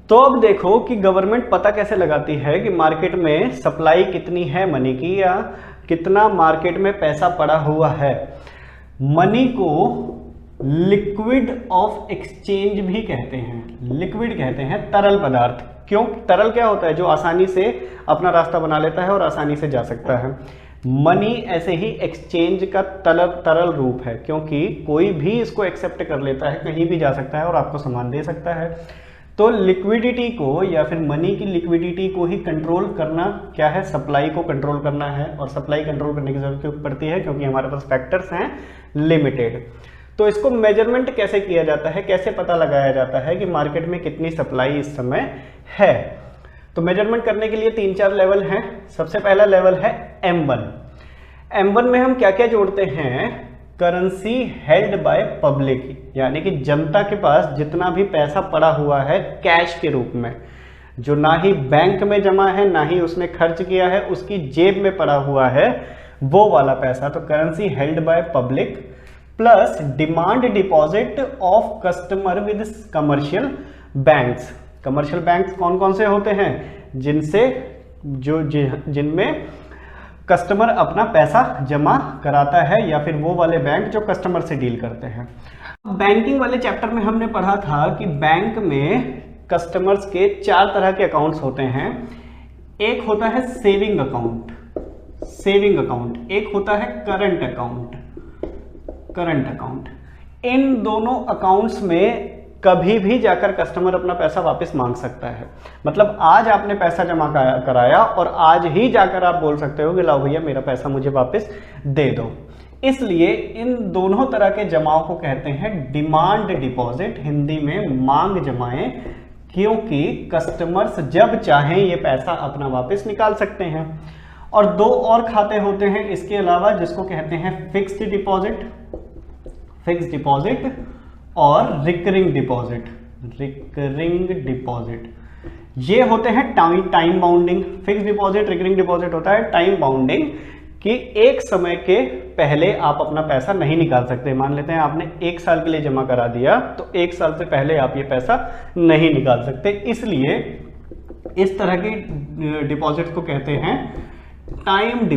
तो अब देखो कि गवर्नमेंट पता कैसे लगाती है कि मार्केट में सप्लाई कितनी है मनी की, या कितना मार्केट में पैसा पड़ा हुआ है। मनी को लिक्विड ऑफ एक्सचेंज भी कहते हैं। लिक्विड कहते हैं तरल पदार्थ। क्यों? तरल क्या होता है? जो आसानी से अपना रास्ता बना लेता है और आसानी से जा सकता है। मनी ऐसे ही एक्सचेंज का तरल रूप है, क्योंकि कोई भी इसको एक्सेप्ट कर लेता है, कहीं भी जा सकता है और आपको सामान दे सकता है। तो लिक्विडिटी को या फिर मनी की लिक्विडिटी को ही कंट्रोल करना क्या है? सप्लाई को कंट्रोल करना है। और सप्लाई कंट्रोल करने की जरूरत क्यों पड़ती है? क्योंकि हमारे पास फैक्टर्स हैं लिमिटेड। तो इसको मेजरमेंट कैसे किया जाता है, कैसे पता लगाया जाता है कि मार्केट में कितनी सप्लाई इस समय है? तो मेजरमेंट करने के लिए 3-4 लेवल हैं। सबसे पहला लेवल है M1। M1 में हम क्या क्या जोड़ते हैं? करेंसी हेल्ड बाय पब्लिक, यानी कि जनता के पास जितना भी पैसा पड़ा हुआ है कैश के रूप में, जो ना ही बैंक में जमा है ना ही उसने खर्च किया है, उसकी जेब में पड़ा हुआ है, वो वाला पैसा। तो currency held by public plus demand deposit of customer with commercial banks. Commercial banks कौन कौन से होते हैं? जिनमें कस्टमर अपना पैसा जमा कराता है, या फिर वो वाले बैंक जो कस्टमर से डील करते हैं। बैंकिंग वाले चैप्टर में हमने पढ़ा था कि बैंक में कस्टमर्स के 4 तरह के अकाउंट्स होते हैं। एक होता है सेविंग अकाउंट, एक होता है करंट अकाउंट। इन दोनों अकाउंट्स में कभी भी जाकर कस्टमर अपना पैसा वापस मांग सकता है। मतलब आज आपने पैसा जमा कराया और आज ही जाकर आप बोल सकते हो कि लाओ भैया मेरा पैसा मुझे वापस दे दो। इसलिए इन दोनों तरह के जमाओं को कहते हैं डिमांड डिपॉजिट, हिंदी में मांग जमाएं, क्योंकि कस्टमर्स जब चाहें ये पैसा अपना वापस निकाल सकते हैं। और 2 और खाते होते हैं इसके अलावा, जिसको कहते हैं फिक्स्ड डिपॉजिट और रिकरिंग डिपॉजिट। ये होते हैं time bounding. Fixed deposit, recurring deposit होता है टाइम बाउंडिंग, कि एक समय के पहले आप अपना पैसा नहीं निकाल सकते। मान लेते हैं आपने 1 साल के लिए जमा करा दिया, तो 1 साल से पहले आप ये पैसा नहीं निकाल सकते। इसलिए इस तरह की डिपॉजिट को कहते हैं टाइम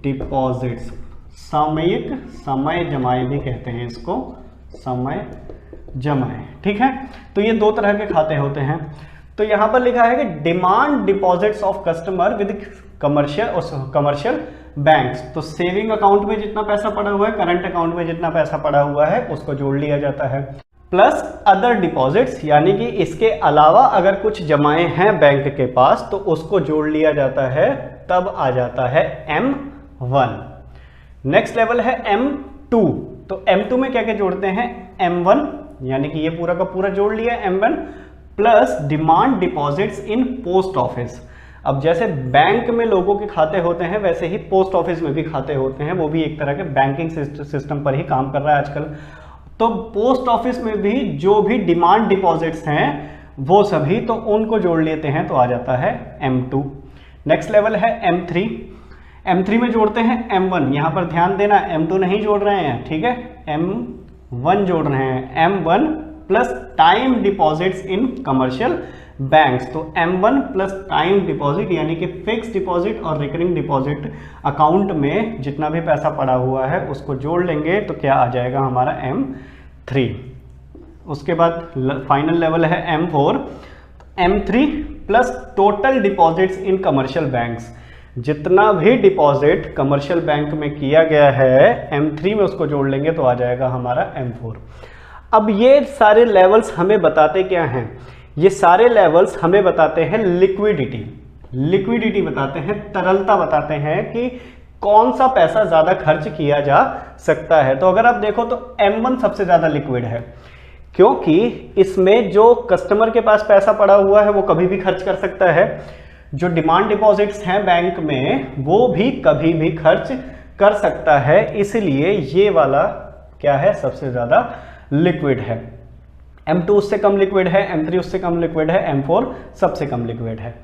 डिपॉजिट्स। सामयिक, समय जमाए भी कहते हैं इसको, समय जमाए। ठीक है, तो ये 2 तरह के खाते होते हैं। तो यहां पर लिखा है कि demand deposits of customer with commercial banks. तो सेविंग अकाउंट में जितना पैसा पड़ा हुआ है, करंट अकाउंट में जितना पैसा पड़ा हुआ है, उसको जोड़ लिया जाता है। प्लस अदर डिपॉजिट्स, यानी कि इसके अलावा अगर कुछ जमाए हैं बैंक के पास तो उसको जोड़ लिया जाता है, तब आ जाता है M1। नेक्स्ट लेवल है M2। तो M2 में क्या क्या जोड़ते हैं? M1, यानी कि ये पूरा का पूरा जोड़ लिया M1, plus demand deposits in post office. अब जैसे बैंक में लोगों के खाते होते हैं, वैसे ही पोस्ट ऑफिस में भी खाते होते हैं। वो भी एक तरह के बैंकिंग सिस्टम पर ही काम कर रहा है आजकल। तो पोस्ट ऑफिस में भी जो भी डिमांड डिपॉजिट्स हैं वो सभी, तो उनको जोड़ लेते हैं, तो आ जाता है M2। नेक्स्ट लेवल है M3। M3 में जोड़ते हैं M1। यहां पर ध्यान देना, M2 नहीं जोड़ रहे हैं, ठीक है, M1 जोड़ रहे हैं। M1 plus time deposits in commercial banks. तो M1 प्लस टाइम डिपॉजिट, यानी कि फिक्स डिपॉजिट और रिकरिंग डिपॉजिट अकाउंट में जितना भी पैसा पड़ा हुआ है उसको जोड़ लेंगे, तो क्या आ जाएगा हमारा M3। उसके बाद फाइनल लेवल है M4। M3 plus total deposits in commercial banks. जितना भी डिपॉजिट कमर्शियल बैंक में किया गया है M3 में उसको जोड़ लेंगे, तो आ जाएगा हमारा M4। अब ये सारे लेवल्स हमें बताते क्या हैं? ये सारे लेवल्स हमें बताते हैं लिक्विडिटी बताते हैं, तरलता बताते हैं कि कौन सा पैसा ज्यादा खर्च किया जा सकता है। तो अगर आप देखो तो M1 सबसे ज्यादा लिक्विड है, क्योंकि इसमें जो कस्टमर के पास पैसा पड़ा हुआ है वो कभी भी खर्च कर सकता है। जो डिमांड डिपॉजिट्स हैं बैंक में वो भी कभी भी खर्च कर सकता है, इसलिए ये वाला क्या है? सबसे ज्यादा लिक्विड है। M2 उससे कम लिक्विड है, M3 उससे कम लिक्विड है, M4 सबसे कम लिक्विड है।